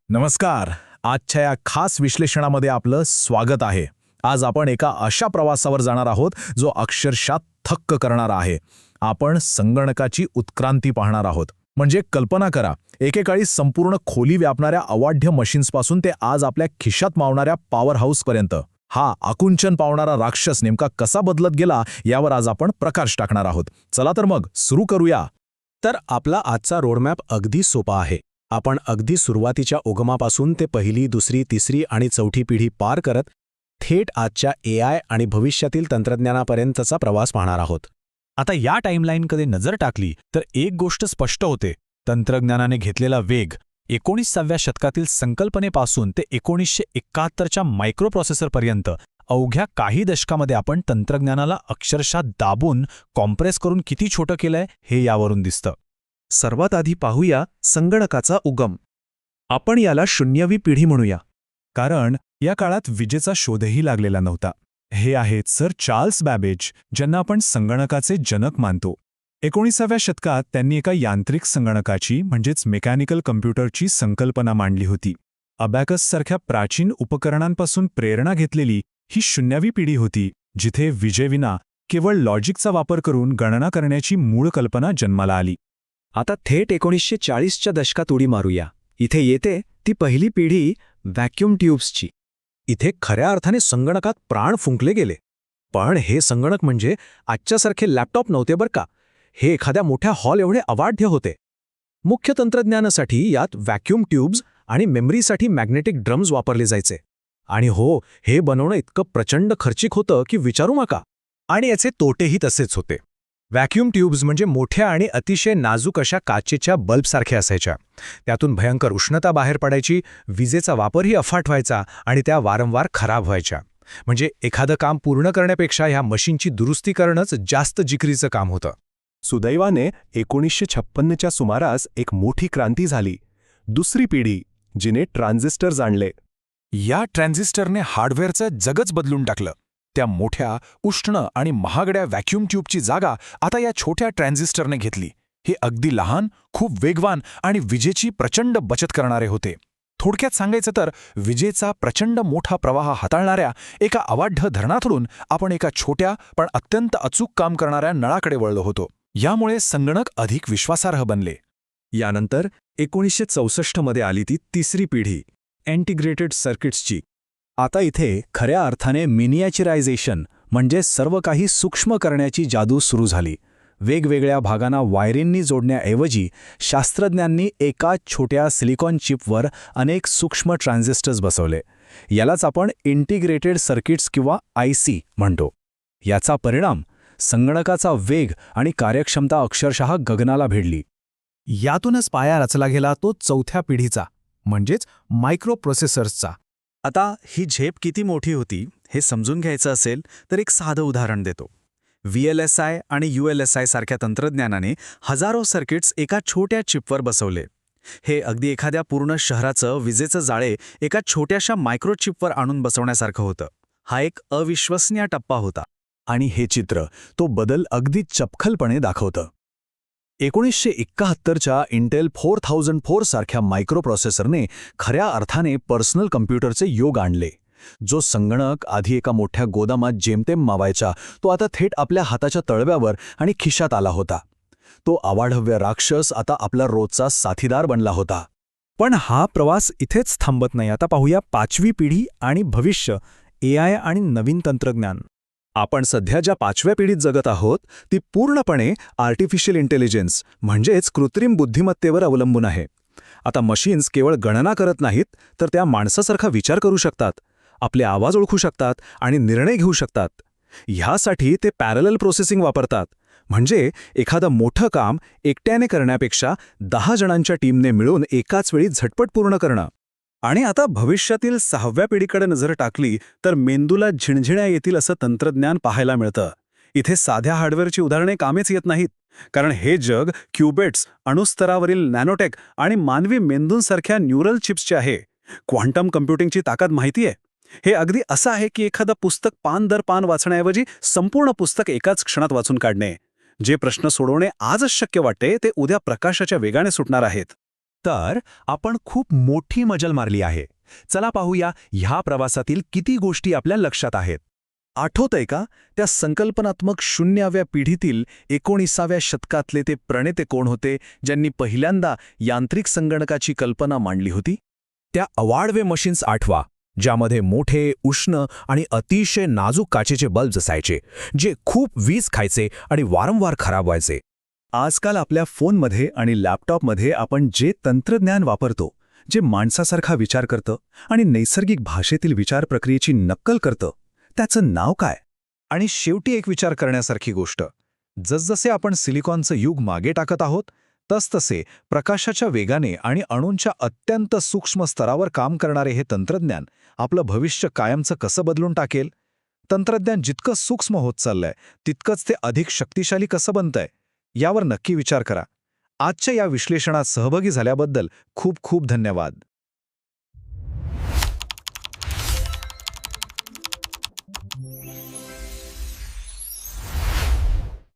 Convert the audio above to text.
नमस्कार. आजच्या या खास विश्लेषणामध्ये आपलं स्वागत आहे. आज आपण एका अशा प्रवासावर जाणार आहोत जो अक्षरशः थक्क करणारा आहे. आपण संगणकाची उत्क्रांती पाहणार आहोत. म्हणजे कल्पना करा, एकेकाळी संपूर्ण खोली व्यापणाऱ्या अवाढ्य मशीन्सपासून ते आज आपल्या खिशात मावणाऱ्या पॉवर हाऊसपर्यंत हा आकुंचन पावणारा राक्षस नेमका कसा बदलत गेला यावर आज आपण प्रकाश टाकणार आहोत. चला तर मग सुरू करूया. तर आपला आजचा रोडमॅप अगदी सोपा आहे. आपण अगदी सुरुवातीच्या उगमापासून ते पहिली, दुसरी, तिसरी आणि चौथी पिढी पार करत थेट आजच्या AI आणि भविष्यातील तंत्रज्ञानापर्यंतचा प्रवास पाहणार आहोत. आता या टाईमलाईनकडे नजर टाकली तर एक गोष्ट स्पष्ट होते. तंत्रज्ञानाने घेतलेला वेग 19व्या शतकातील संकल्पनेपासून ते 1971च्या मायक्रोप्रोसेसरपर्यंत अवघ्या काही दशकामध्ये आपण तंत्रज्ञानाला अक्षरशः दाबून कॉम्प्रेस करून किती छोटं केलंय हे यावरून दिसतं. सर्वात आधी पाहूया संगणकाचा उगम. आपण याला शून्यवी पिढी म्हणूया. कारण या काळात विजेचा शोधही लागलेला नव्हता. हे आहेत सर चार्ल्स बॅबेज, ज्यांना आपण संगणकाचे जनक मानतो. 19व्या शतकात त्यांनी एका यांत्रिक संगणकाची म्हणजेच मेकॅनिकल कम्प्युटरची संकल्पना मांडली होती. अबॅकससारख्या प्राचीन उपकरणांपासून प्रेरणा घेतलेली ही शून्यवी पिढी होती, जिथे विजेविना केवळ लॉजिकचा वापर करून गणना करण्याची मूळ कल्पना जन्माला आली. आता थेट 1940च्या दशकात उडी मारूया. इथे येते ती पहिली पिढी व्हॅक्यूम ट्यूब्सची. इथे खऱ्या अर्थाने संगणकात प्राण फुंकले गेले. पण हे संगणक म्हणजे आजच्यासारखे लॅपटॉप नव्हते बरं का. हे एखाद्या मोठ्या हॉल एवढे अवाढ्य होते. मुख्य तंत्रज्ञानासाठी यात व्हॅक्यूम ट्यूब्स आणि मेमरीसाठी मॅग्नेटिक ड्रम्स वापरले जायचे. आणि हो, हे बनवणं इतकं प्रचंड खर्चिक होतं की विचारू नका. आणि याचे तोटेही तसेच होते. व्हॅक्यूम ट्यूब्स म्हणजे मोठ्या आणि अतिशय नाजूक अशा काचेच्या बल्बसारख्या असायच्या. त्यातून भयंकर उष्णता बाहेर पडायची, विजेचा वापरही अफाट व्हायचा आणि त्या वारंवार खराब व्हायच्या. म्हणजे एखादं काम पूर्ण करण्यापेक्षा ह्या मशीनची दुरुस्ती करणंच जास्त जिकरीचं काम होतं. सुदैवाने 1956च्या सुमारास एक मोठी क्रांती झाली. दुसरी पिढी, जिने ट्रान्झिस्टर आणले. या ट्रान्झिस्टरने हार्डवेअरचं जगच बदलून टाकलं. त्या मोठ्या, उष्ण आणि महागड्या व्हॅक्यूम ट्यूबची जागा आता या छोट्या ट्रान्झिस्टरने घेतली. हे अगदी लहान, खूप वेगवान आणि विजेची प्रचंड बचत करणारे होते. थोडक्यात सांगायचं तर विजेचा प्रचंड मोठा प्रवाह हाताळणाऱ्या एका अवाढ्य धरणातून आपण एका छोट्या पण अत्यंत अचूक काम करणाऱ्या नळाकडे वळलो होतो. यामुळे संगणक अधिक विश्वासार्ह बनले. यानंतर 1964मध्ये आली ती तिसरी पिढी इंटिग्रेटेड सर्किट्सची. आता इथे खऱ्या अर्थाने मिनिएचरायझेशन म्हणजे सर्व काही सूक्ष्म करण्याची जादू सुरू झाली. वेगवेगळ्या भागांना वायरींनी जोडण्याऐवजी शास्त्रज्ञांनी एका छोट्या सिलिकॉन चिपवर अनेक सूक्ष्म ट्रान्झिस्टर्स बसवले. यालाच आपण इंटिग्रेटेड सर्किट्स किंवा IC म्हणतो. याचा परिणाम संगणकाचा वेग आणि कार्यक्षमता अक्षरशः गगनाला भिडली. यातूनच पाया रचला गेला तो चौथ्या पिढीचा, म्हणजेच मायक्रोप्रोसेसर्सचा. आता ही झेप किती मोठी होती हे समजून घ्यायचं असेल तर एक साधं उदाहरण देतो. VLSI आणि ULSI सारख्या तंत्रज्ञानाने हजारो सर्किट्स एका छोट्या चिपवर बसवले. हे अगदी एखाद्या पूर्ण शहराचं विजेचं जाळे एका छोट्याशा मायक्रोचिपवर आणून बसवण्यासारखं होतं. हा एक अविश्वसनीय टप्पा होता. आणि हे चित्र तो बदल अगदी चपखलपणे दाखवतं. 1971च्या इंटेल 4004 सारख्या मायक्रोप्रोसेसरने खऱ्या अर्थाने पर्सनल कम्प्युटरचे योग आणले. जो संगणक आधी एका मोठ्या गोदामात जेमतेम मावायचा, तो आता थेट आपल्या हाताच्या तळव्यावर आणि खिशात आला होता. तो अवाढव्य राक्षस आता आपला रोजचा साथीदार बनला होता. पण हा प्रवास इथेच थांबत नाही. आता पाहूया पाचवी पिढी आणि भविष्य, AI आणि नवीन तंत्रज्ञान. आपण सध्या ज्या पाचव्या पिढीत जगत आहोत ती पूर्णपणे आर्टिफिशियल इंटेलिजन्स म्हणजेच कृत्रिम बुद्धिमत्तेवर अवलंबून आहे. आता मशीन्स केवळ गणना करत नाहीत, तर त्या माणसासारखा विचार करू शकतात, आपले आवाज ओळखू शकतात आणि निर्णय घेऊ शकतात. ह्यासाठी ते पॅरलल प्रोसेसिंग वापरतात. म्हणजे एखादं मोठं काम एकट्याने करण्यापेक्षा 10 जणांच्या टीमने मिळून एकाच वेळी झटपट पूर्ण करणं. आणि आता भविष्यातील 6व्या पिढीकडे नजर टाकली तर मेंदूला झिणझिण्या येतील असं तंत्रज्ञान पाहायला मिळतं. इथे साध्या हार्डवेअरची उदाहरणे कामेच येत नाहीत, कारण हे जग क्युबेट्स, अणुस्तरावरील नॅनोटेक आणि मानवी मेंदूंसारख्या न्यूरल चिप्सचे आहे. क्वांटम कम्प्युटिंगची ताकद माहिती आहे. हे अगदी असं आहे की एखादं पुस्तक पान दर पान वाचण्याऐवजी संपूर्ण पुस्तक एकाच क्षणात वाचून काढणे. जे प्रश्न सोडवणे आजच शक्य वाटते ते उद्या प्रकाशाच्या वेगाने सुटणार आहेत. तर आपण खूप मोठी मजल मारली आहे. चला पाहूया ह्या प्रवासातील किती गोष्टी आपल्या लक्षात आहेत. आठवतंय का त्या संकल्पनात्मक 0व्या पिढीतील 19व्या शतकातले ते प्रणेते कोण होते ज्यांनी पहिल्यांदा यांत्रिक संगणकाची कल्पना मांडली होती? त्या अवाढव्य मशीन्स आठवा, ज्यामध्ये मोठे, उष्ण आणि अतिशय नाजूक काचेचे बल्ब्स असायचे, जे खूप वीज खायचे आणि वारंवार खराब व्हायचे. आजकाल आपल्या फोनमध्ये आणि लॅपटॉपमध्ये आपण जे तंत्रज्ञान वापरतो, जे माणसासारखा विचार करतं आणि नैसर्गिक भाषेतील विचार प्रक्रियेची नक्कल करतं, त्याचं नाव काय? आणि शेवटी एक विचार करण्यासारखी गोष्ट, जसजसे आपण सिलिकॉनचं युग मागे टाकत आहोत तसतसे प्रकाशाच्या वेगाने आणि अणूंच्या अत्यंत सूक्ष्म स्तरावर काम करणारे हे तंत्रज्ञान आपलं भविष्य कायमचं कसं बदलून टाकेल? तंत्रज्ञान जितकं सूक्ष्म होत चाललंय तितकंच ते अधिक शक्तिशाली कसं बनतंय, यावर नक्की विचार करा. आजच्या या विश्लेषणात सहभागी झाल्याबद्दल खूप खूप धन्यवाद.